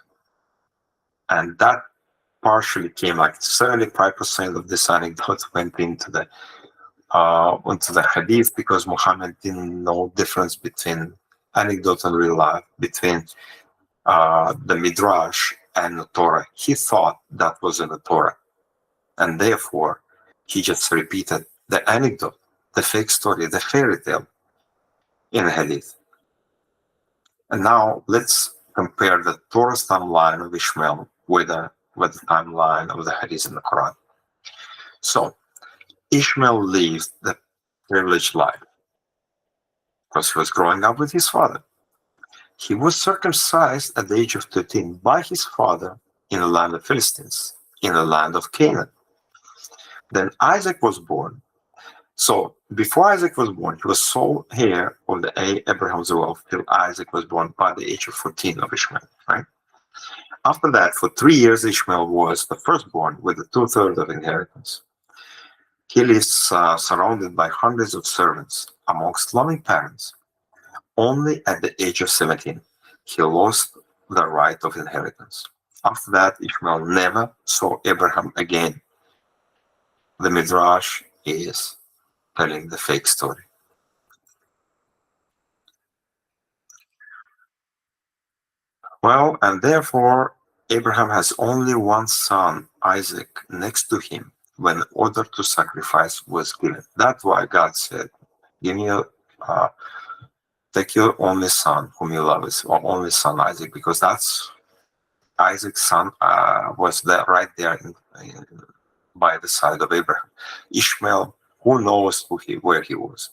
And that partially came, like 75% of this anecdote went into the hadith, because Muhammad didn't know difference between anecdote and real life, between the Midrash and the Torah. He thought that was in the Torah. And therefore, he just repeated the anecdote, the fake story, the fairy tale in the hadith. And now let's compare the Torah's timeline of Ishmael with the timeline of the hadith in the Quran. So Ishmael lived the privileged life because he was growing up with his father. He was circumcised at the age of 13 by his father in the land of Philistines, in the land of Canaan. Then Isaac was born. So before Isaac was born, he was sole heir of the Abraham's wealth till Isaac was born by the age of 14 of Ishmael, right? After that, for 3 years, Ishmael was the firstborn with the 2/3 of inheritance. He lives surrounded by hundreds of servants amongst loving parents. Only at the age of 17, he lost the right of inheritance. After that, Ishmael never saw Abraham again. The Midrash is telling the fake story. Well, and therefore, Abraham has only one son, Isaac, next to him when order to sacrifice was given. That's why God said, "Give me take your only son, whom you love, or only son Isaac," because that's Isaac's son was there, right there by the side of Abraham. Ishmael, who knows where he was?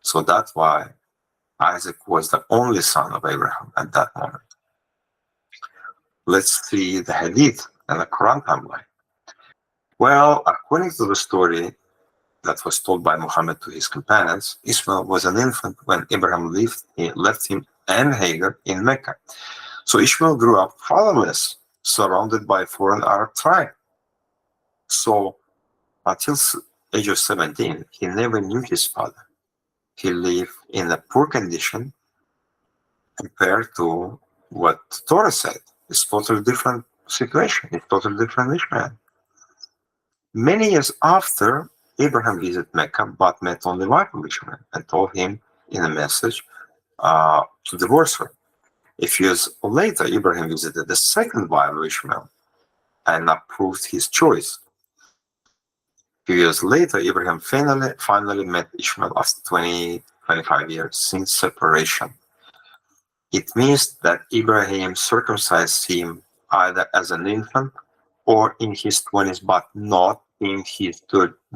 So that's why Isaac was the only son of Abraham at that moment. Let's see the Hadith and the Quran timeline. Well, according to the story that was told by Muhammad to his companions, Ishmael was an infant when Abraham left him and Hagar in Mecca. So Ishmael grew up fatherless, surrounded by a foreign Arab tribe. So until age of 17, he never knew his father. He lived in a poor condition compared to what Torah said. It's totally different situation. It's totally different Ishmael. Many years after, Abraham visited Mecca, but met only wife of Ishmael and told him in a message to divorce her. A few years later, Abraham visited the second wife of Ishmael and approved his choice. A few years later, Abraham finally met Ishmael after 25 years since separation. It means that Abraham circumcised him either as an infant or in his 20s, but not in his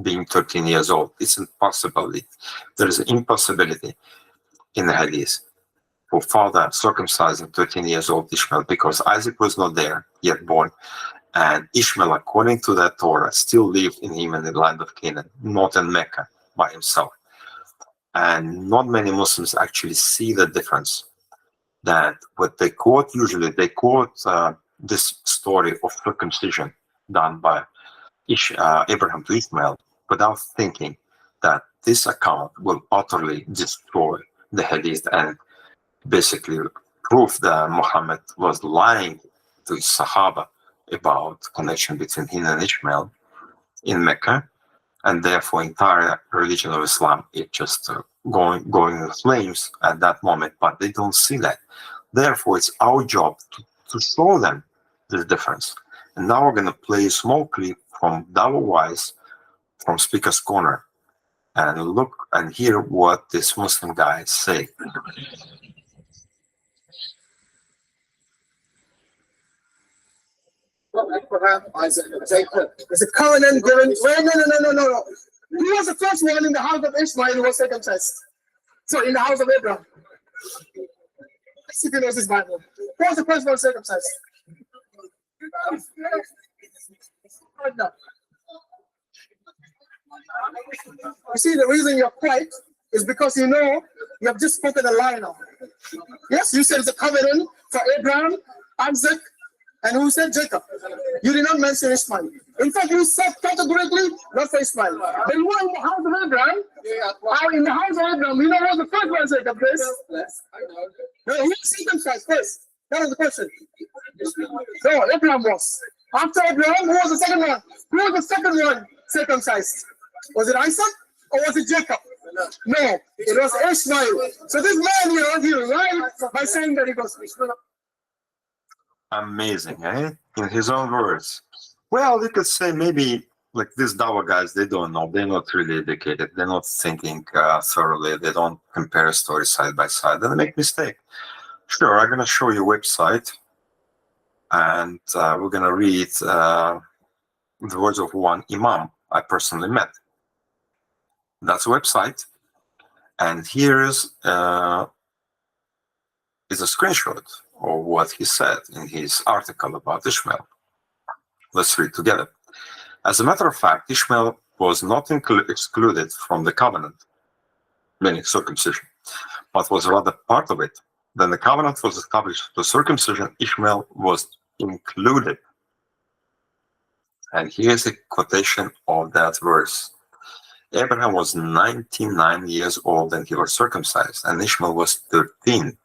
being 13 years old. It's impossible. There is an impossibility in the Hadith for father circumcising 13 years old Ishmael, because Isaac was not there yet born, and Ishmael, according to the Torah, still lived in him in the land of Canaan, not in Mecca by himself. And not many Muslims actually see the difference. That what they quote, usually they quote this story of circumcision done by Abraham to Ishmael without thinking that this account will utterly destroy the Hadith and basically prove that Muhammad was lying to his Sahaba about connection between him and Ishmael in Mecca, and therefore entire religion of Islam is just going in flames at that moment. But they don't see that. Therefore, it's our job to show them this difference. And now we're going to play a small clip from Dawa Wise from Speaker's Corner and look and hear what this Muslim guy say. Abraham, Isaac, and Jacob. There's a covenant given. Wait, no. Who was the first one in the house of Ishmael who was circumcised? So in the house of Abraham. Let's see if he knows his Bible. Who was the first one circumcised? Right now. You see, the reason you're quiet is because you know you have just spoken a lie now. Yes, you said it's a covenant for Abraham, Isaac, and who said Jacob? You did not mention Ishmael. In fact, you said categorically not for Ishmael. But you were in the house of Abraham. In the house of Abraham, you know what was the first one Jacob? Yes, I know. No, who was circumcised first? That was the question. No, Abraham was. After Abraham, who was the second one? Who was the second one circumcised? Was it Isaac or was it Jacob? No, it was Ishmael. So this man here, he lied by saying that he was Ishmael. Amazing, eh? In his own words. Well, you could say maybe like these Dawa guys, they don't know. They're not really educated. They're not thinking thoroughly. They don't compare stories side by side. And they make mistake. Sure, I'm going to show you a website. And we're going to read the words of one Imam I personally met. That's a website. And here's a screenshot of what he said in his article about Ishmael. Let's read together. As a matter of fact, Ishmael was not excluded from the covenant, meaning circumcision, but was rather part of it. When the covenant was established to circumcision, Ishmael was included. And here's a quotation of that verse. Abraham was 99 years old when he was circumcised, and Ishmael was 13.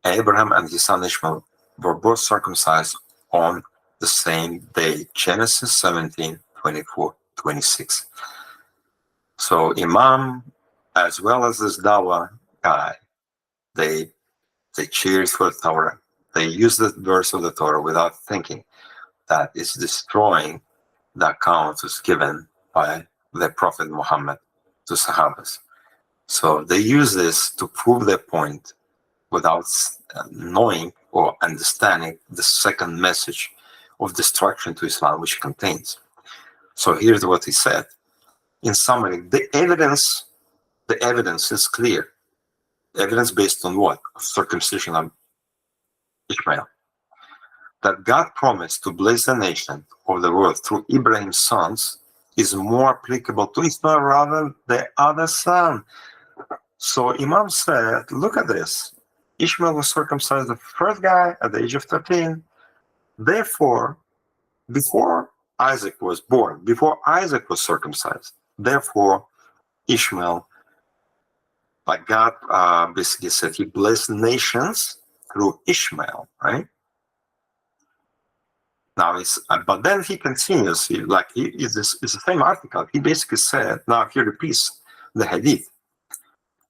Abraham and his son Ishmael were both circumcised on the same day. Genesis 17, 24, 26. So Imam, as well as this Dawa guy, they cheered for the Torah. They use the verse of the Torah without thinking that it's destroying the account was given by the Prophet Muhammad to Sahabas. So they use this to prove their point without knowing or understanding the second message of destruction to Islam, which contains. So here's what he said. In summary, the evidence is clear. Evidence based on what? Circumcision of Ishmael. That God promised to bless the nation of the world through Abraham's sons is more applicable to Ishmael rather than the other son. So Imam said, look at this. Ishmael was circumcised the first guy at the age of 13. Therefore, before Isaac was born, before Isaac was circumcised, therefore Ishmael, like God basically said, he blessed nations through Ishmael, right? Now but then he continues, it's the same article. He basically said, now he repeats the hadith.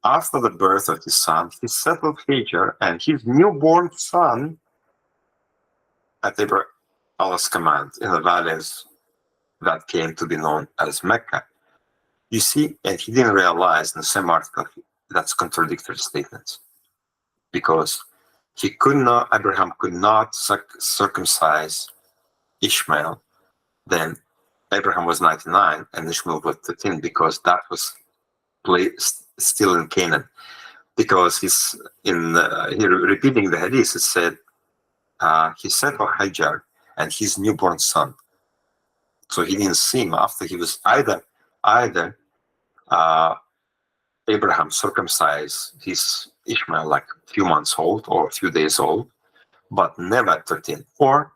After the birth of his son, he settled Hajar and his newborn son at Allah's command in the valleys that came to be known as Mecca. You see, and he didn't realize in the same article that's contradictory statements, because Abraham could not circumcise Ishmael. Then Abraham was 99 and Ishmael was 13, because that was still in Canaan. Because he's repeating the hadith, it said he said of Hajar and his newborn son. So he didn't see him after he was either Abraham circumcised his Ishmael like a few months old or a few days old, but never at 13, or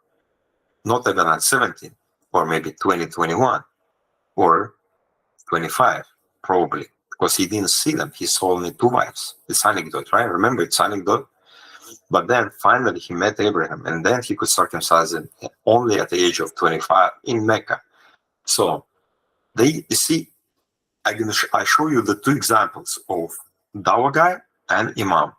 not even at 17, or maybe 20, 21, or 25, probably, because he didn't see them. He saw only 2 wives. It's anecdote, right? Remember, it's anecdote. But then finally he met Abraham, and then he could circumcise him only at the age of 25 in Mecca. So you see, I show you the 2 examples of Dawah guy and Imam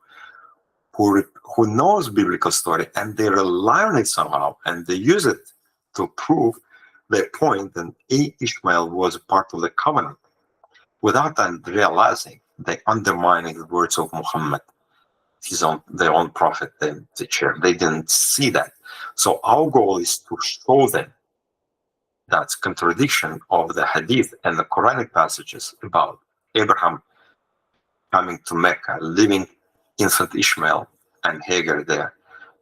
who knows biblical story, and they rely on it somehow, and they use it to prove their point that Ishmael was a part of the covenant. Without them realizing, they undermining the words of Muhammad, their own prophet, their teacher. They didn't see that. So our goal is to show them that's contradiction of the hadith and the Quranic passages about Abraham coming to Mecca, leaving infant Ishmael and Hagar there,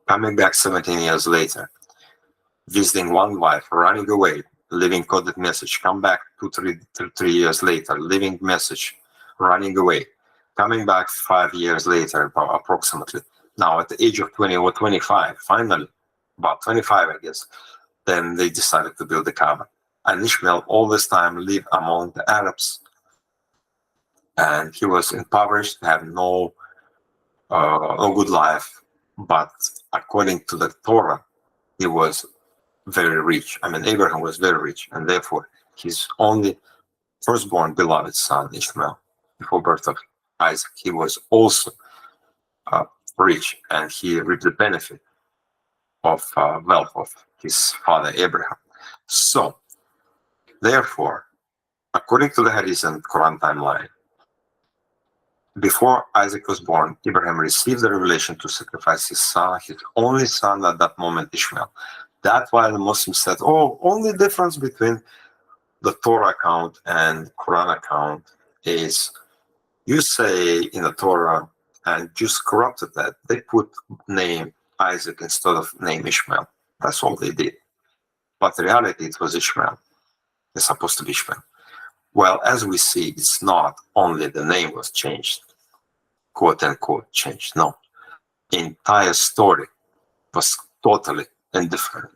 coming back 17 years later, visiting one wife, running away, leaving coded message, come back 3 years later, leaving message, running away, coming back 5 years later, approximately. Now at the age of 20 or 25, finally, about 25, I guess, then they decided to build the Kaaba. And Ishmael all this time lived among the Arabs. And he was impoverished, had no good life. But according to the Torah, he was very rich. I mean, Abraham was very rich. And therefore, his only firstborn beloved son, Ishmael, before birth of Isaac, he was also rich. And he reaped the benefit of wealth of his father Abraham. So, therefore, according to the Hadith and Quran timeline, before Isaac was born, Abraham received the revelation to sacrifice his son, his only son at that moment, Ishmael. That's why the Muslims said, only difference between the Torah account and Quran account is you say in the Torah, and just corrupted that, they put name Isaac instead of name Ishmael. That's all they did. But in reality, it was Ishmael. It's supposed to be Ishmael. Well, as we see, it's not only the name was changed, quote unquote changed. No. The entire story was totally different.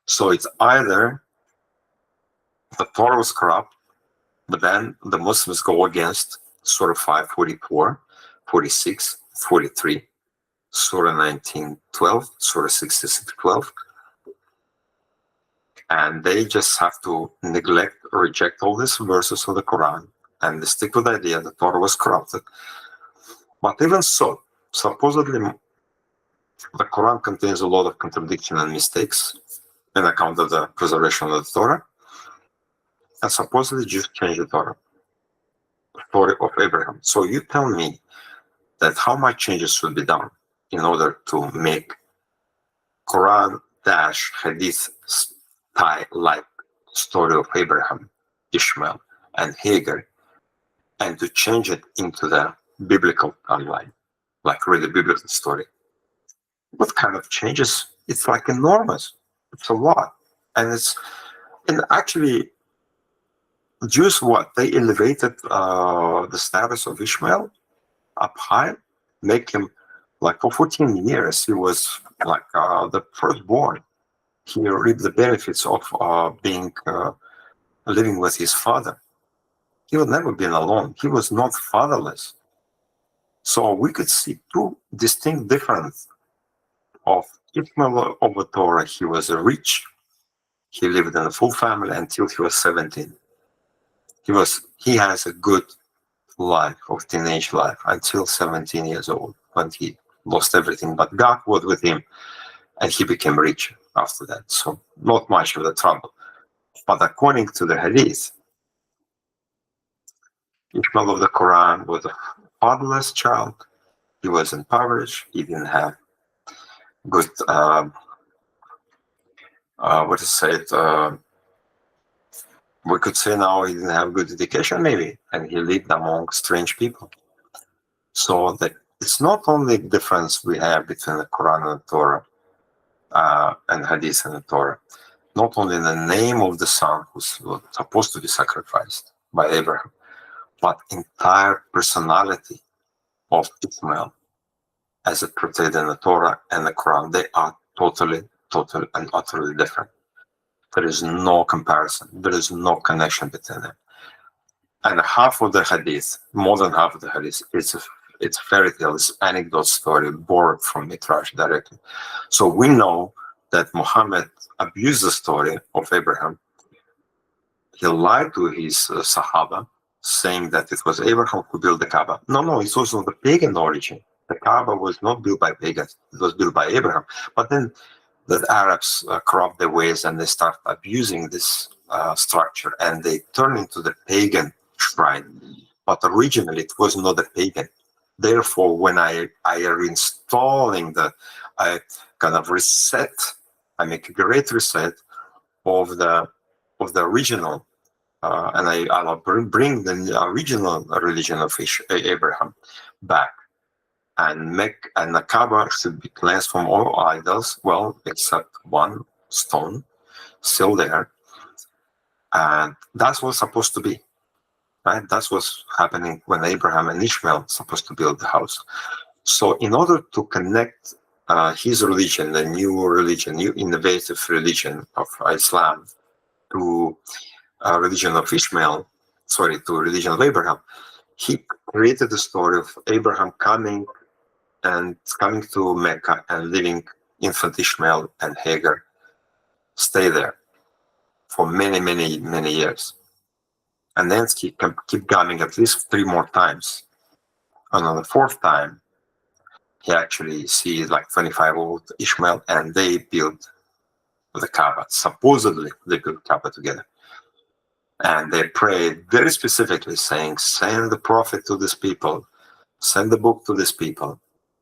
So it's either the Torah was corrupt, but then the Muslims go against Surah 5, 44, 46, 43, Surah 19, 12, Surah 66, 12. And they just have to neglect or reject all these verses of the Quran, and they stick with the idea that Torah was corrupted. But even so, supposedly the Quran contains a lot of contradiction and mistakes in account of the preservation of the Torah, and supposedly Jews changed the Torah, the story of Abraham. So you tell me that how much changes should be done in order to make Quran Hadith like story of Abraham, Ishmael, and Hagar, and to change it into the biblical timeline, like really biblical story. What kind of changes? It's like enormous. It's a lot. And actually Jews, they elevated the status of Ishmael up high, make him, like for 14 years, he was like the firstborn. He reaped the benefits of living with his father. He had never been alone. He was not fatherless. So we could see two distinct differences of Ishmael of the Torah. He was rich. He lived in a full family until he was 17. He has a good life of teenage life until 17 years old, when he lost everything. But God was with him, and he became rich after that. So not much of the trouble. But according to the Hadith, Ishmael of the Quran was a fatherless child. He was impoverished. He didn't have good, we could say now he didn't have good education, maybe, and he lived among strange people. So that it's not only difference we have between the Quran and the Torah, and Hadith and the Torah, not only in the name of the son who's supposed to be sacrificed by Abraham, but entire personality of Ishmael as it portrayed in the Torah and the Quran. They are totally and utterly different. There is no comparison. There is no connection between them. And half of the Hadith, more than half of the Hadith, it's fairy tales, anecdote story borrowed from Midrash directly. So we know that Muhammad abused the story of Abraham. He lied to his Sahaba, saying that it was Abraham who built the Kaaba. No, it's also the pagan origin. The Kaaba was not built by pagans, it was built by Abraham. But then the Arabs corrupt their ways and they start abusing this structure, and they turn into the pagan shrine. But originally it was not a pagan. Therefore, when I reinstalling I kind of reset, I make a great reset of the original, and I'll bring the original religion of Abraham back, and the Kaaba should be cleansed from all idols, well, except one stone still there, and that's what's supposed to be. Right? That's what's happening when Abraham and Ishmael supposed to build the house. So in order to connect his religion, the new innovative religion of Islam, to religion of religion of Abraham, he created the story of Abraham coming to Mecca and leaving infant Ishmael and Hagar stay there for many years. And then keep coming at least 3 more times. And on the 4th time, he actually sees like 25-year-old Ishmael, and they build the Kaaba. Supposedly, they built Kaaba together. And they prayed very specifically, saying, send the prophet to these people, send the book to these people.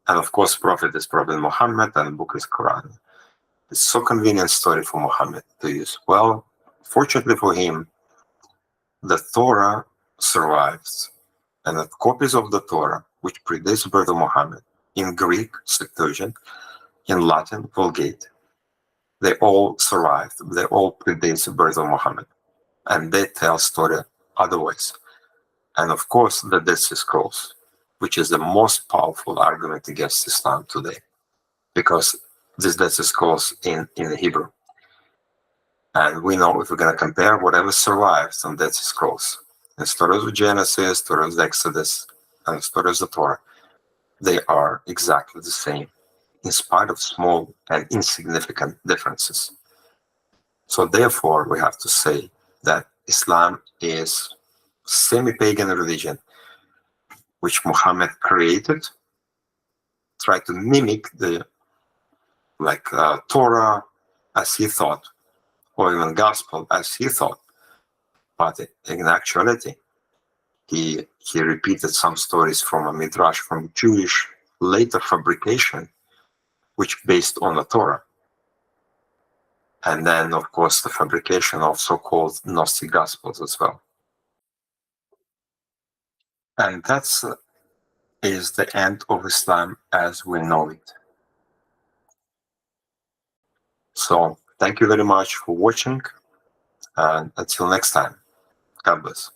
And of course, prophet is Prophet Muhammad, and the book is Quran. It's so convenient story for Muhammad to use. Well, fortunately for him, the Torah survives, and the copies of the Torah, which predates the birth of Muhammad, in Greek, Septuagint, in Latin, Vulgate, they all survived. They all predate the birth of Muhammad, and they tell story otherwise. And of course, the Dead Sea Scrolls, which is the most powerful argument against Islam today, because this Dead Sea Scrolls in Hebrew. And we know, if we're going to compare whatever survives on Dead Sea Scrolls, the stories of Genesis, stories of Exodus, and the stories of Torah, they are exactly the same, in spite of small and insignificant differences. So therefore, we have to say that Islam is semi-pagan religion, which Muhammad created, tried to mimic the Torah as he thought, or even gospel as he thought. But in actuality, he repeated some stories from a midrash, from Jewish later fabrication, which based on the Torah. And then, of course, the fabrication of so-called Gnostic Gospels as well. And that's is the end of Islam as we know it. So thank you very much for watching, and until next time, God bless.